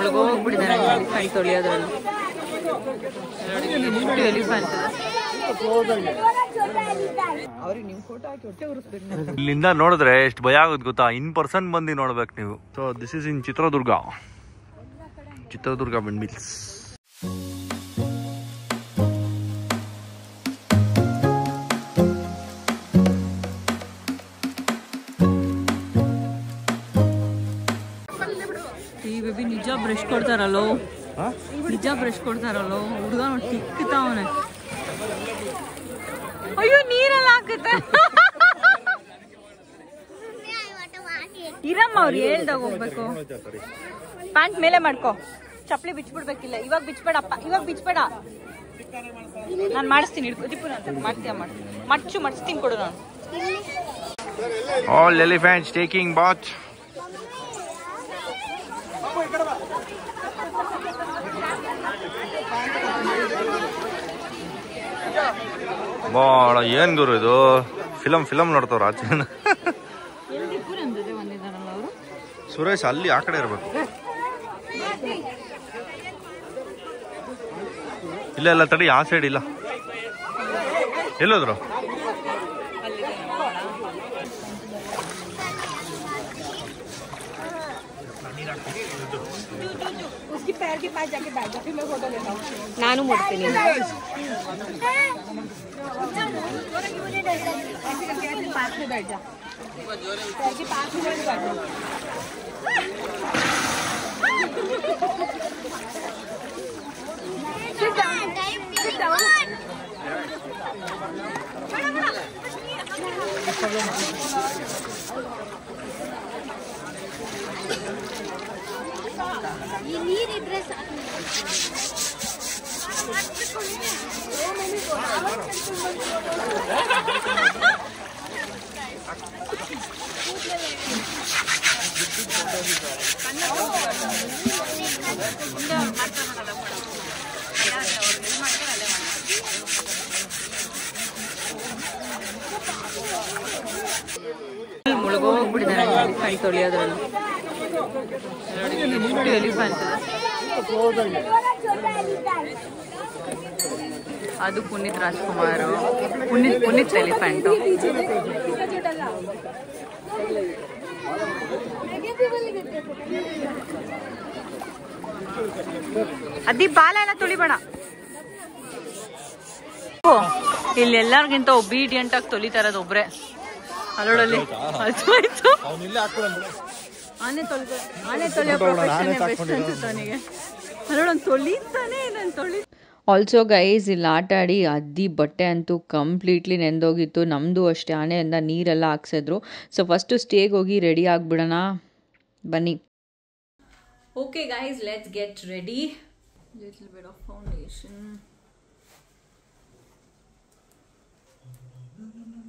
ಮುಳುಗೋಗ್ಬಿಟ್ಟಿದ್ದಾನೆ elephant ತೊಳೆಯೋದ್ರಲ್ಲಿ. Elephant ಇಲ್ಲಿಂದ ನೋಡಿದ್ರೆ ಎಷ್ಟು ಭಯ ಆಗುತ್ತೆ ಗೊತ್ತಾ. ಇನ್ ಬಂದು ನೋಡ್ಬೇಕು ನೀವು. So this is in Chitradurga windmills. ಈ ಬೇಬಿ ನಿಜ ಬ್ರಷ್ ಕೊಡ್ತಾರಲ್ಲೋ, ಹುಡುಗ ನೋಡಿ ಟಿಕ್ತಾವನೆ. ಅಯ್ಯೋ ನೀರೆಲ್ಲ ಹಾಕುತ್ತೆ. ಇರಮ್ಮ, ಅವ್ರು ಹೇಳ್ದಾಗ ಹೋಗ್ಬೇಕು. ಪ್ಯಾಂಟ್ ಮೇಲೆ ಮಾಡ್ಕೋ, ಚಪ್ಪಲಿ ಬಿಚ್ಬಿಡ್ಬೇಕಿಲ್ಲ. ಇವಾಗ ಬಿಚ್ಬೇಡಪ್ಪ, ನಾನು ಮಾಡಿಸ್ತೀನಿ. ಹಿಡ್ಕೊ ಅಂತ ಮಾಡ್ತೀಯ, ಮಾಡಿಸ್ತೀನಿ ಕೊಡು ನಾನು. All elephants taking bath. ಬಾಳ ಏನ್ ಗುರು ಇದು, ಫಿಲಮ್ ನೋಡ್ತಾವ್ರ ಆಚೆ. ಸುರೇಶ್ ಅಲ್ಲಿ ಆ ಕಡೆ ಇರ್ಬೇಕು. ಇಲ್ಲ ತಡಿ, ಆ ಸೈಡ್ ಇಲ್ಲ. ಎಲ್ಲೋದ್ರು? ನಾನು ಮಾಡ್ತೀನಿ. ನೀರಿದ್ರೆ ಮುಳುಗೋಗ್ಬಿಟ್ಟಿದ್ದಾನೆ ಎಲಿಫೆಂಟ್ ತೊಳೆಯೋದ್ರಲ್ಲಿ. ಎಲಿಫೆಂಟ್ ಅದು ಪುನೀತ್ ರಾಜ್ಕುಮಾರ್, ಪುನೀತ್ ಎಲಿಫೆಂಟು. ಅದಿ ಬಾಲ ಎಲ್ಲ ತುಳಿಬೇಡ. ಇಲ್ಲಿ ಎಲ್ಲರಿಗಿಂತ ಒಬೀಡಿಯಂಟ್ ಆಗಿ ತೊಳಿತಾರದು ಒಬ್ರೆ. ಅಲ್ಲೋಡಲ್ಲಿ ಆಯ್ತು, ಆನೆ ತೊಳೆಯೋ ಪ್ರೊಫೆಷನ್ ಬೆಸ್ಟ್ ಅನ್ಸುತ್ತೆ ಅವನಿಗೆ. ಅಲ್ಲೋಡೊಂದು ತೊಳಿತಾನೆ, ನಾನು ತೊಳಿ. ಆಲ್ಸೋ ಗೈಸ್, ಇಲ್ಲಿ ಆಟ ಆಡಿ ಅದ್ದಿ ಬಟ್ಟೆ ಅಂತೂ ಕಂಪ್ಲೀಟ್ಲಿ ನೆಂದೋಗಿತ್ತು. ನಮ್ಮದು ಅಷ್ಟೇ, ಆನೆಯಿಂದ ನೀರೆಲ್ಲ ಹಾಕ್ಸಿದ್ರು. ಸೊ ಫಸ್ಟು ಸ್ಟೇಗೆ ಹೋಗಿ ರೆಡಿ ಆಗಿಬಿಡೋಣ, ಬನ್ನಿ. Okay guys, let's get ready. Little bit of foundation,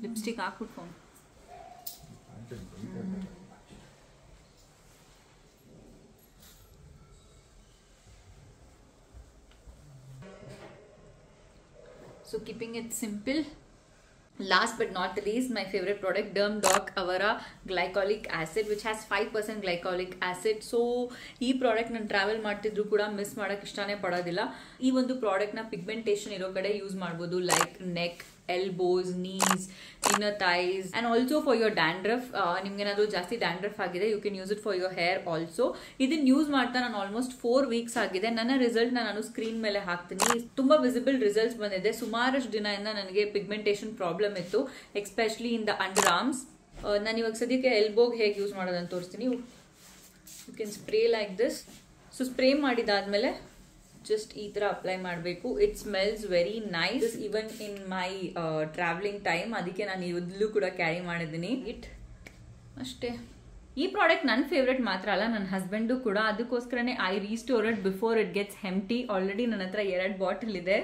lipstick ಹಾಕ್ಬಿಟ್ಟು. So keeping it simple. Last but not the least, my favorite product, Dermdoc Avara Glycolic Acid, which has 5% glycolic acid. So ಈ product ನಾನು travel ಮಾಡ್ತಿದ್ರು ಕೂಡ miss ಮಾಡೋಕ್ಕೆ ಇಷ್ಟನೇ ಪಡೋದಿಲ್ಲ. ಈ ಒಂದು ಪ್ರಾಡಕ್ಟ್ನ ಪಿಗ್ಮೆಂಟೇಷನ್ ಇರೋ ಕಡೆ ಯೂಸ್ ಮಾಡ್ಬೋದು, like neck, elbows, knees, inner thighs, and also for your dandruff. ನಿಮ್ಗೇನಾದ್ರೂ ಜಾಸ್ತಿ ಡ್ಯಾಂಡ್ರಫ್ ಆಗಿದೆ, you can use it for your hair also. ಇದನ್ನ ಯೂಸ್ ಮಾಡ್ತಾ ನಾನು ಆಲ್ಮೋಸ್ಟ್ 4 weeks ಆಗಿದೆ. ನನ್ನ ರಿಸಲ್ಟ್ ನಾನು ಸ್ಕ್ರೀನ್ ಮೇಲೆ ಹಾಕ್ತೀನಿ. ತುಂಬಾ ವಿಸಿಬಲ್ ರಿಸಲ್ಟ್ಸ್ ಬಂದಿದೆ. ಸುಮಾರಷ್ಟು ದಿನದಿಂದ ನನಗೆ ಪಿಗ್ಮೆಂಟೇಷನ್ ಪ್ರಾಬ್ಲಮ್ ಇತ್ತು, especially in the underarms. ನಾನು ಇವಾಗ ಸದ್ಯಕ್ಕೆ ಎಲ್ಬೋಗೆ ಹೇಗೆ ಯೂಸ್ ಮಾಡೋದಂತ ತೋರಿಸ್ತೀನಿ. You can spray like this. So spray ಮಾಡಿದಾದ್ಮೇಲೆ ಜಸ್ಟ್ ಈ ತರ ಅಪ್ಲೈ ಮಾಡಬೇಕು. It smells very nice even in my travelling time. ಅದಕ್ಕೆ ನಾನು ಇಲ್ಲೂ ಕೂಡ ಕ್ಯಾರಿ ಮಾಡಿದ್ದೀನಿ. ಇಟ್ ಅಷ್ಟೇ. ಈ ಪ್ರಾಡಕ್ಟ್ ನನ್ನ ಫೇವ್ರೆಟ್ ಮಾತ್ರ ಅಲ್ಲ, ನನ್ನ ಹಸ್ಬೆಂಡು ಕೂಡ. ಅದಕ್ಕೋಸ್ಕರನೇ I restore it before it gets empty. Already ನನ್ನ ಹತ್ರ 2 ಬಾಟಲ್ ಇದೆ.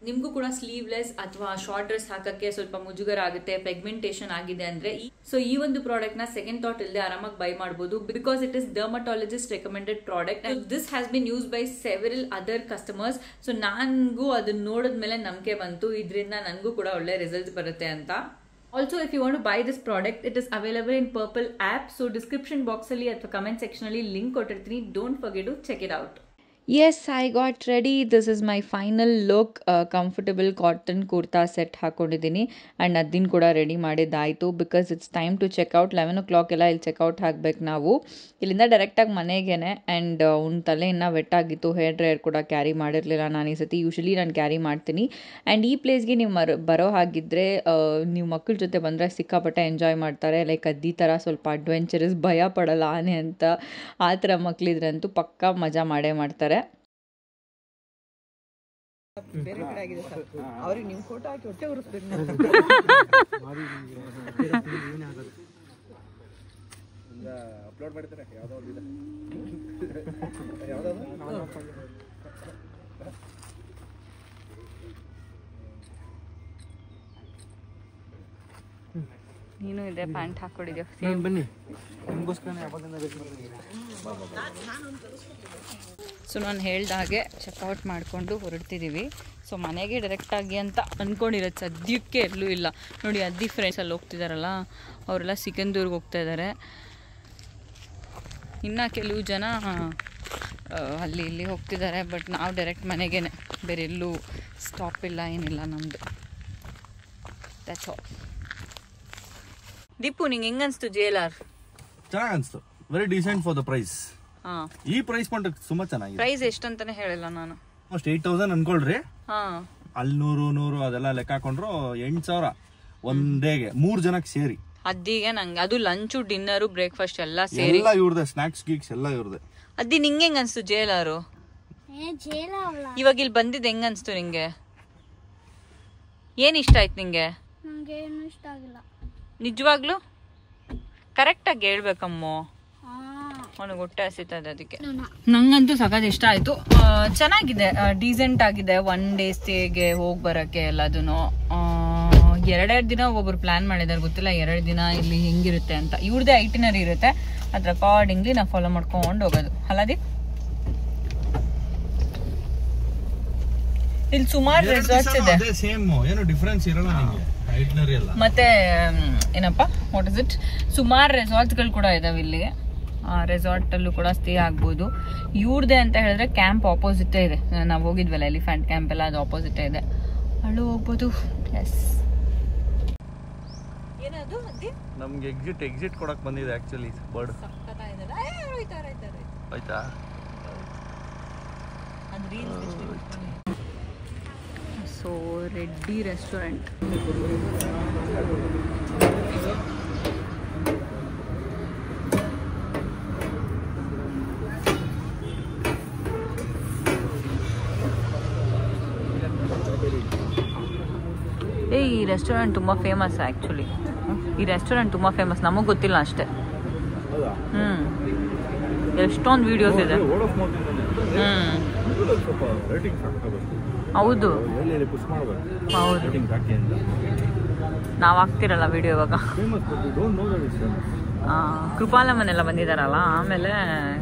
ನಿಮಗೂ ಕೂಡ ಸ್ಲೀವ್ಲೆಸ್ ಅಥವಾ ಶಾರ್ಟ್ ಡ್ರೆಸ್ ಹಾಕಕ್ಕೆ ಸ್ವಲ್ಪ ಮುಜುಗರ ಆಗುತ್ತೆ, ಪೆಗ್ಮೆಂಟೇಷನ್ ಆಗಿದೆ ಅಂದ್ರೆ, ಸೊ ಈ ಒಂದು ಪ್ರಾಡಕ್ಟ್ ನ ಸೆಕೆಂಡ್ ಥಾಟ್ ಇಲ್ಲದೆ ಆರಾಮಾಗಿ ಬೈ ಮಾಡಬಹುದು. Because it is dermatologist recommended product. This has been use by several other customers. So ನನಗೂ ಅದನ್ನ ನೋಡಿದ್ಮೇಲೆ ನಂಬಿಕೆ ಬಂತು, ಇದರಿಂದ ನನಗೂ ಕೂಡ ಒಳ್ಳೆ ರಿಸಲ್ಟ್ ಬರುತ್ತೆ ಅಂತ. Also, if you want to buy this product, it is available in Purple app. So description box alli athwa comment section alli link kotirtini. Don't forget to check it out. Yes, I got ready. This is my final look. Comfortable cotton kurta set ಹಾಕೊಂಡಿದ್ದೀನಿ and ಅದನ್ನು ಕೂಡ ready ಮಾಡಿದ್ದಾಯಿತು because it's time to check out 11 o'clock ಎಲ್ಲ ಇಲ್ಲಿ checkout ಹಾಕ್ಬೇಕು ನಾವು ಇಲ್ಲಿಂದ ಡೈರೆಕ್ಟಾಗಿ ಮನೆಗೇನೆ. ಆ್ಯಂಡ್ ಅವ್ನ ತಲೆ ಇನ್ನೂ ವೆಟ್ಟಾಗಿತ್ತು, ಹೇರ್ ಡ್ರೈಯರ್ ಕೂಡ ಕ್ಯಾರಿ ಮಾಡಿರಲಿಲ್ಲ ನಾನು ಈ ಸತಿ. ಯೂಶ್ವಲಿ ನಾನು ಕ್ಯಾರಿ ಮಾಡ್ತೀನಿ. ಆ್ಯಂಡ್ ಈ ಪ್ಲೇಸ್ಗೆ ನೀವು ಬರೋ ಹಾಗಿದ್ದರೆ ನೀವು ಮಕ್ಕಳ ಜೊತೆ ಬಂದರೆ ಸಿಕ್ಕಾಪಟ್ಟೆ ಎಂಜಾಯ್ ಮಾಡ್ತಾರೆ. ಲೈಕ್ ಅದ್ದಿ ಥರ ಸ್ವಲ್ಪ ಅಡ್ವೆಂಚರಸ್, ಭಯ ಪಡಲ್ಲ ಆನೆ ಅಂತ. ಆ ಥರ ಮಕ್ಕಳಿದ್ರಂತೂ ಪಕ್ಕಾ ಮಜಾ ಮಾಡೇ ಮಾಡ್ತಾರೆ. ಬೇರೆ ಕಡೆ ಆಗಿದೆ ಸರ್, ಅವ್ರಿಗೆ ನಿಮ್ಮ ಫೋಟೋ ಹಾಕಿ ಹೊಟ್ಟೆ ಉರಿಸ್ಬೇಕು. ಅಪ್ಲೋಡ್ ಮಾಡಿದ್ರೆ ಯಾವುದೋ ಒಂದು ನೀನು ಇದೆ ಪ್ಯಾಂಟ್ ಹಾಕೊಂಡಿದ್ಯಾ? ಬನ್ನಿ, ನಿಮಗೋಸ್ಕರ ಯಾವಾಗಂದ್ರೆ ಸೊ ನಾನು ಹೇಳ್ದಾಗೆ ಚೆಕ್ಔಟ್ ಮಾಡಿಕೊಂಡು ಹೊರಡ್ತಿದ್ದೀವಿ. ಸೊ ಮನೆಗೆ ಡೈರೆಕ್ಟಾಗಿ ಅಂತ ಅಂದ್ಕೊಂಡಿರೋದು ಸದ್ಯಕ್ಕೆ ಎಲ್ಲೂ ಇಲ್ಲ. ನೋಡಿ ಅದ್ದಿ ಫ್ರೆಂಡ್ಸ್ ಅಲ್ಲಿ ಹೋಗ್ತಿದ್ದಾರಲ್ಲ, ಅವರೆಲ್ಲ ಸಿಕಂದೂರ್ಗೆ ಹೋಗ್ತಾ ಇದ್ದಾರೆ. ಇನ್ನು ಕೆಲವು ಜನ ಅಲ್ಲಿ ಇಲ್ಲಿ ಹೋಗ್ತಿದ್ದಾರೆ. ಬಟ್ ನಾವು ಡೈರೆಕ್ಟ್ ಮನೆಗೇನೆ, ಬೇರೆ ಎಲ್ಲೂ ಸ್ಟಾಪ್ ಇಲ್ಲ, ಏನಿಲ್ಲ ನಮ್ಮದು. That's all. ದೀಪು, ನಿಂಗೆ ಹೆಂಗೆ ಅನಿಸ್ತು JLR? ಚೆನ್ನಾಗಿ ಅನಿಸ್ತು. Very decent for the price. ಈ ಪ್ರೈಸ್ ಪಾಯಿಂಟ್ ತುಂಬಾ ಚೆನ್ನಾಗಿದೆ. ಪ್ರೈಸ್ ಎಷ್ಟಂತಾನೆ ಹೇಳಿಲ್ಲ ನಾನು. ಅಷ್ಟು 8,000 ಅನ್ಕೊಳ್ರಿ. ಅಲ್ಲಿ 100 ಅದೆಲ್ಲ ಲೆಕ್ಕ ಹಾಕೊಂಡ್ರು 8,000 ಒಂದ್ ಡೇಗೆ 3 ಜನಕ್ಕೆ ಸೇರಿ. ಅದ್ದಿಗೆ ನಂಗೆ ಅದು ಲಂಚು, ಡಿನ್ನರು, ಬ್ರೇಕ್ಫಾಸ್ಟ್ ಎಲ್ಲ ಸೇರಿ ಎಲ್ಲ ಇವ್ರದೆ, ಸ್ನಾಕ್ಸ್ ಗೀಕ್ಸ್ ಎಲ್ಲ ಇವ್ರದೆ. ಅದ್ದಿ ನಿಂಗೆ ಹೆಂಗ್ ಅನ್ಸ್ತು JLR? ಇವಾಗ ಇಲ್ಲಿ ಬಂದಿದ್ದು ಹೆಂಗ್ ಅನ್ಸ್ತು ನಿಂಗೆ? ಏನ್ ಇಷ್ಟ ಆಯ್ತು ನಿಂಗೆ? ನಿಜವಾಗ್ಲು ಕರೆಕ್ಟಾಗಿ ಹೇಳ್ಬೇಕಮ್ಮೋ, ಅವನಿಗೆ ಹೊಟ್ಟೆ ಹಸಿತದೆ ಅದಕ್ಕೆ. ನಂಗಂತೂ ಸಖತ್ ಇಷ್ಟ ಆಯ್ತು. ಚೆನ್ನಾಗಿದೆ, ಡೀಸೆಂಟ್ ಆಗಿದೆ. ಒನ್ ಡೇ ಸ್ಟೇಗೆ ಹೋಗಿ ಬರೋಕ್ಕೆ ಎಲ್ಲದನ್ನು. 2 ದಿನ ಒಬ್ಬೊಬ್ರು ಪ್ಲಾನ್ ಮಾಡಿದಾರೆ, ಗೊತ್ತಿಲ್ಲ 2 ದಿನ ಇಲ್ಲಿ ಹೆಂಗಿರುತ್ತೆ ಅಂತ. ಇವ್ರದೇ ಐಟಿನರಿ ಇರುತ್ತೆ, ಅದ್ರ ಅಕಾರ್ಡಿಂಗ್ಲಿ ನಾವು ಫಾಲೋ ಮಾಡ್ಕೊಂಡು ಹೋಗೋದು. ಅಲ್ಲದಿ ಇಲ್ಲಿ ಸುಮಾರು ರೆಸಾರ್ಟ್ಸ್ ಇದೆ, ಏನು ಡಿಫರೆನ್ಸ್ ಇರಲ್ಲ ನಿಮಗೆ. ಮತ್ತೆ ಏನಪ್ಪ ವಾಟ್ ಇಸ್ ಇಟ್, ಸುಮಾರು ರೆಸಾರ್ಟ್ಸ್ಗಳು ಕೂಡ ಇದಾವೆ ಇಲ್ಲಿ. ರೆಸಾರ್ಟ್ ಅಲ್ಲೂ ಕೂಡ ಸ್ಟೇ ಆಗ್ಬೋದು. ಇವ್ರದೇ ಅಂತ ಹೇಳಿದ್ರೆ ಕ್ಯಾಂಪ್ ಆಪೋಸಿಟೇ ಇದೆ. ನಾವು ಹೋಗಿದ್ವಲ್ಲ ಎಲಿಫೆಂಟ್ ಕ್ಯಾಂಪ್ ಎಲ್ಲ, ಅದು ಆಪೋಸಿಟೇ ಇದೆ, ಅಲ್ಲೂ ಹೋಗ್ಬೋದು. ಎಸ್, ಏನದು ನಮ್ಗೆ ಎಕ್ಸಿಟ್ ಕೊಡಕ್ ಬಂದಿದೆ ಆಕ್ಚುಲಿ ಬರ್ಡ್. ಆಯ್ತಾ? So Reddy restaurant. ಈ ರೆಸ್ಟೋರೆಂಟ್ ತುಂಬ ಫೇಮಸ್ ಆ್ಯಕ್ಚುಲಿ. ಈ ರೆಸ್ಟೋರೆಂಟ್ ತುಂಬ ಫೇಮಸ್, ನಮಗೆ ಗೊತ್ತಿಲ್ಲ ಅಷ್ಟೇ. ಎಷ್ಟೊಂದು ವಿಡಿಯೋಸ್ ಇದೆ. ಹೌದು ಹೌದು, ನಾವು ಹಾಕ್ತಿರಲ್ಲ ವಿಡಿಯೋ ಇವಾಗ. ಕೃಪಾಲಮ್ಮನೆಲ್ಲ ಬಂದಿದ್ದಾರಲ್ಲ, ಆಮೇಲೆ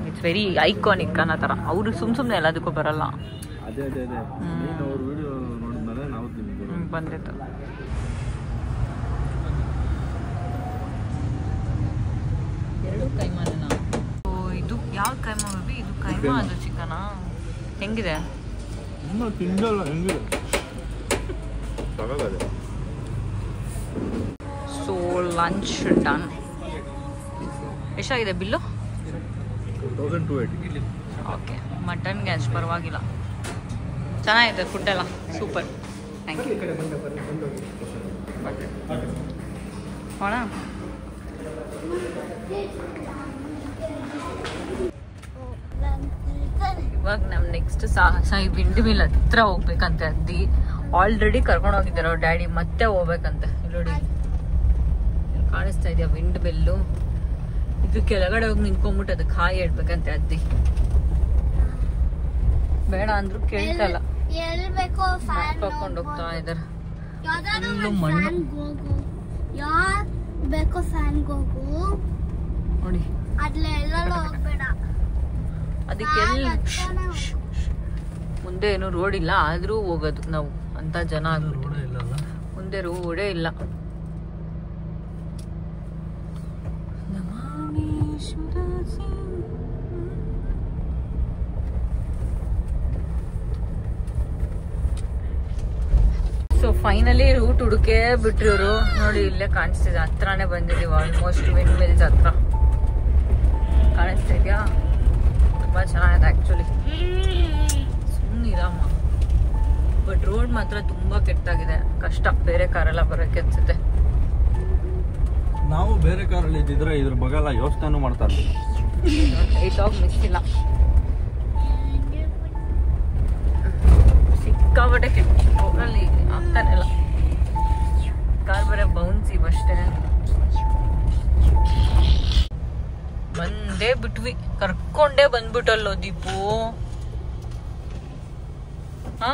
ಇಟ್ಸ್ ವೆರಿ ಐಕಾನಿಕ್ ಅನ್ನೋ ಥರ. ಅವರು ಸುಮ್ಮನೆ ಎಲ್ಲದಕ್ಕೂ ಬರಲ್ಲ. ಬಂದಿತ್ತು. ಎರಡು ಕೈಮಾನ. ಇದು ಯಾವ್ದು ಕೈಮಾ ಬೇಬಿ? ಇದು ಕೈಮಾ, ಅದು ಚಿಕನಾ? ಹೆಂಗಿದೆ? So lunch done. ಎಷ್ಟಾಗಿದೆ ಬಿಲ್ಲು? 1280. ಓಕೆ, ಮಟನ್ಗೆ ಅಷ್ಟು ಪರವಾಗಿಲ್ಲ, ಚೆನ್ನಾಗಿದೆ ಫುಡ್ ಎಲ್ಲ, ಸೂಪರ್. Thank you. ಹೋಣ. ಇವಾಗ ನಮ್ಮ ನೆಕ್ಸ್ಟ್ ಸಾಹಸ ವಿಂಡ್ ಮಿಲ್ ಹತ್ರ ಹೋಗ್ಬೇಕಂತೆ. ಅದ್ದಿ ಆಲ್ರೆಡಿ ಕರ್ಕೊಂಡು ಹೋಗಿದ್ದಾರೆ ಅವ್ರ ಡ್ಯಾಡಿ, ಮತ್ತೆ ಹೋಗ್ಬೇಕಂತೆ. ನೋಡಿ ಕಾಣಿಸ್ತಾ ಇದೆಯಾ ವಿಂಡ್ ಮಿಲ್ಲು? ಇದು ಕೆಳಗಡೆ ಹೋಗಿ ನಿಂತ್ಕೊಂಡ್ಬಿಟ್ಟು ಅದಕ್ಕೆ ಹಾಯ್ ಹೇಳ್ಬೇಕಂತೆ ಅದ್ದಿ. ಬೇಡ ಅಂದ್ರು ಕೇಳ್ತಲ್ಲ, ಕರ್ಕೊಂಡು ಹೋಗ್ತಾ ಇದಾರೆ. ಮಣ್ಣು ನೋಡಿ, ಅದಕ್ಕೆಲ್ಲ ಮುಂದೆ ಏನು ರೋಡ್ ಇಲ್ಲ, ಆದ್ರೂ ಹೋಗೋದು ನಾವು ಅಂತ ಜನ ಆಗ್ಬಿಟ್ಟು. ಮುಂದೆ ರೋಡೇ ಇಲ್ಲ. ಫೈನಲಿ ರೂಟ್ ಹುಡುಕೇ ಬಿಟ್ರಿ ಇವರು. ನೋಡಿ ಇಲ್ಲೇ ಕಾಣಿಸ್ತಿದೆ, ಹತ್ರನೇ ಬಂದಿದೀವಿ ಆಲ್ಮೋಸ್ಟ್ ವಿಂಡ್ ಮಿಲ್ಸ್ ಹತ್ರ. ಕಾಣಿಸ್ತಾ ಇದೆಯಾ? ತುಂಬಾ ಚೆನ್ನಾಗಿದೆ ಆಕ್ಚುಲಿ. ಸುಮ್ಮನಿರಮ್ಮ. ಬಟ್ ರೋಡ್ ಮಾತ್ರ ತುಂಬಾ ಕೆಟ್ಟಾಗಿದೆ, ಕಷ್ಟ ಬೇರೆ ಕಾರೆಲ್ಲ ಬರೋಕೆ ಅನ್ಸುತ್ತೆ. ನಾವು ಬೇರೆ ಕಾರಲ್ಲಿ ಇದ್ದಿದ್ರೆ ಇದ್ರ ಬಗಲ ಯೋಚನೆ ಮಾಡ್ತಾ ಇರ್ತೀವಿ. ಮಿಸ್ ಇಲ್ಲ, ಸಿಕ್ಕಾಬಟ್ಟೆ ಕೆಟ್ಟಲ್ಲಿ ಆಗ್ತಾನೆ ಇಲ್ಲ. ಕಾರ್ ಬರೀ ಬೌನ್ಸಿ ಅಷ್ಟೇ. ಬಂದೇ ಬಿಟ್ವಿ, ಕರ್ಕೊಂಡೇ ಬಂದ್ಬಿಟ್ಟಲ್ಲೋ ದೀಪು. ಹಾ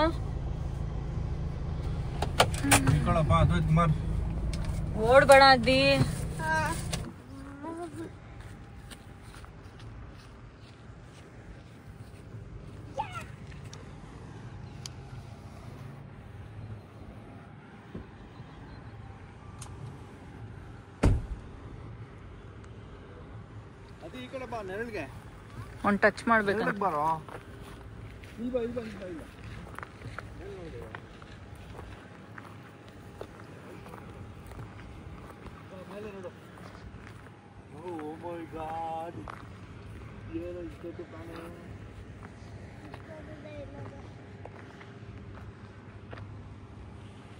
ಓಡ್ಬೇಡ ಅದ್ದಿ. ಒಂದು ಟಚ್ ಮಾಡ್ಬೇಕು.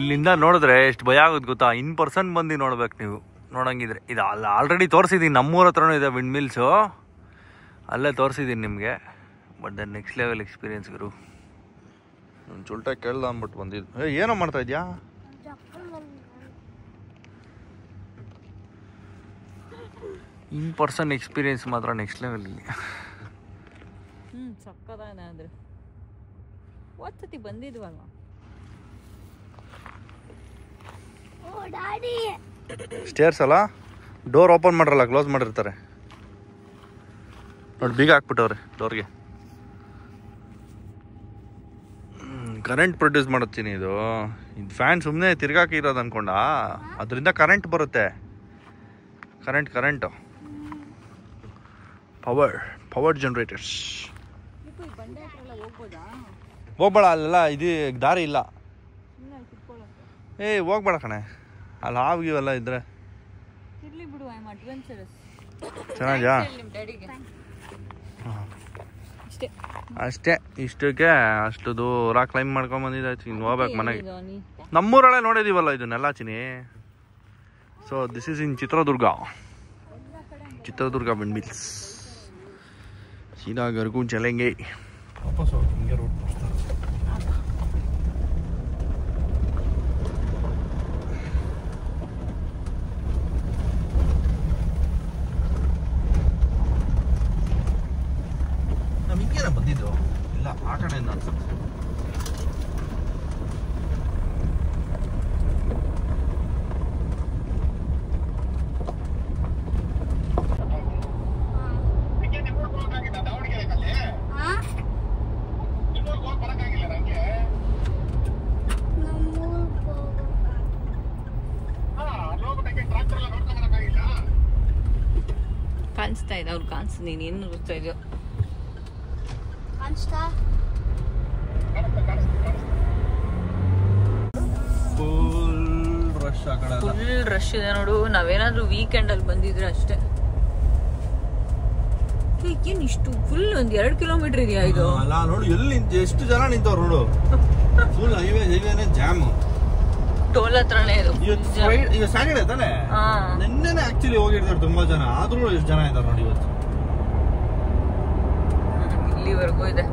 ಇಲ್ಲಿಂದ ನೋಡಿದ್ರೆ ಎಷ್ಟು ಭಯ ಆಗುತ್ತೆ ಗೊತ್ತಾ. ಇನ್ ಪರ್ಸನ್ ಬಂದು ನೋಡ್ಬೇಕು ನೀವು, ನೋಡಂಗಿದ್ರೆ. ಇದು ಅಲ್ಲ, ಆಲ್ರೆಡಿ ತೋರಿಸಿದ್ದೀನಿ, ನಮ್ಮೂರ ಹತ್ರನೂ ಇದೆ ವಿಂಡ್ ಮಿಲ್ಸು, ಅಲ್ಲೇ ತೋರಿಸಿದ್ದೀನಿ ನಿಮಗೆ. But the next level experience ಗುರು. ಚುಲ್ಟ ಕೇಳ್ದ ಅಂದ್ಬಿಟ್ಟು ಬಂದಿದ್ದು. ಏನೋ ಮಾಡ್ತಾ ಇದ್ಯಾ? ಇನ್ ಪರ್ಸನ್ ಎಕ್ಸ್ಪೀರಿಯನ್ಸ್ ಮಾತ್ರ ನೆಕ್ಸ್ಟ್ ಲೆವೆಲ್ ಇಲ್ಲಿ. ಸಕ್ಕದಾನೆ. ಆದ್ರೆ ಒಂದ್ಸತಿ ಬಂದಿದ್ವಲ್ವ. ಸ್ಟೇರ್ಸ್ ಅಲ್ಲ, ಡೋರ್ ಓಪನ್ ಮಾಡ್ರಲ್ಲ, ಕ್ಲೋಸ್ ಮಾಡಿರ್ತಾರೆ ನೋಡಿ, ಬೀಗ ಹಾಕ್ಬಿಟ್ಟವ್ರೆ ಡೋರ್ಗೆ. ಕರೆಂಟ್ ಪ್ರೊಡ್ಯೂಸ್ ಮಾಡುತ್ತೀನಿ ಇದು ಫ್ಯಾನ್. ಸುಮ್ಮನೆ ತಿರ್ಗಾಕಿರೋದು ಅನ್ಕೊಂಡ, ಅದರಿಂದ ಕರೆಂಟ್ ಬರುತ್ತೆ. Current power generators. ಹೋಗ್ಬೇಡ, ಅಲ್ಲೆಲ್ಲ ಇದು ದಾರಿ ಇಲ್ಲ. ಹೋಗ್ಬೇಡ ಕಣೆ, ಅಲ್ಲಿ ಹಾವಿಗೆಲ್ಲ ಇದ್ರೆ ಚೆನ್ನಾಗಿದೆಯಾ? ಅಷ್ಟೇ, ಇಷ್ಟಕ್ಕೆ ಅಷ್ಟು ದೂರ ಕ್ಲೈಮ್ ಮಾಡ್ಕೊಂಡ್ ಬಂದಿದ್ದಾಯ್ತು. ಇನ್ನು ಹೋಗ್ಬೇಕು ಮನೆಗೆ. ನಮ್ಮೂರಲ್ಲೇ ನೋಡಿದೀವಲ್ಲ ಇದನ್ನೆಲ್ಲ ಚಿನಿ. So this is in Chitradurga wind mills. ಸೀದಾ ಗರ್ಗೂ ಚಲೆಂಗೆ. ವಾಪಸ್ ಹಿಂಗೆ ರೋಡ್ ಬಂದಿದ್ದು ಇಲ್ಲ, ಆ ಕಡೆಯಿಂದ ಅನ್ಸುತ್ತೆ. ಕಾಣಿಸ್ತಾ ಇದೆ ಅವ್ರು, ಕಾಣಿಸ್ತು. ನೀನು ಏನು ನೋಡ್ತಾ ಇದೆಯೋ? ಫುಲ್ ರಶ್ ಇದೆ ನೋಡು. ನಾವೇನಾದ್ರೂ ವೀಕೆಂಡ್ ಅಲ್ಲಿ ಬಂದಿದ್ರೆ ಅಷ್ಟೇ. ಏನ್ ಇಷ್ಟು ಫುಲ್ ಒಂದ್ 2 ಕಿಲೋಮೀಟರ್ ಇದೆಯಾ ಇದು? ಅಲ್ಲ ನೋಡು, ಎಲ್ಲಿ ಎಷ್ಟು ಜನ ನಿಂತವ್ರು ನೋಡು. Full ಹೈವೇನೆ jam. ಟೋಲ್ ಹತ್ರನೇ ಇದು. ಈಗ ಸ್ಯಾಟರ್ಡೆ ತಾನೆ, ನಿನ್ನೆನೆ ಆಕ್ಚುಲಿ ಹೋಗಿರ್ತಾರೆ ತುಂಬಾ ಜನ, ಆದ್ರೂ ಎಷ್ಟು ಜನ ಇದ್ದಾರೆ ನೋಡಿ ಇವತ್ತು. ಇಲ್ಲಿವರೆಗೂ ಇದೆ.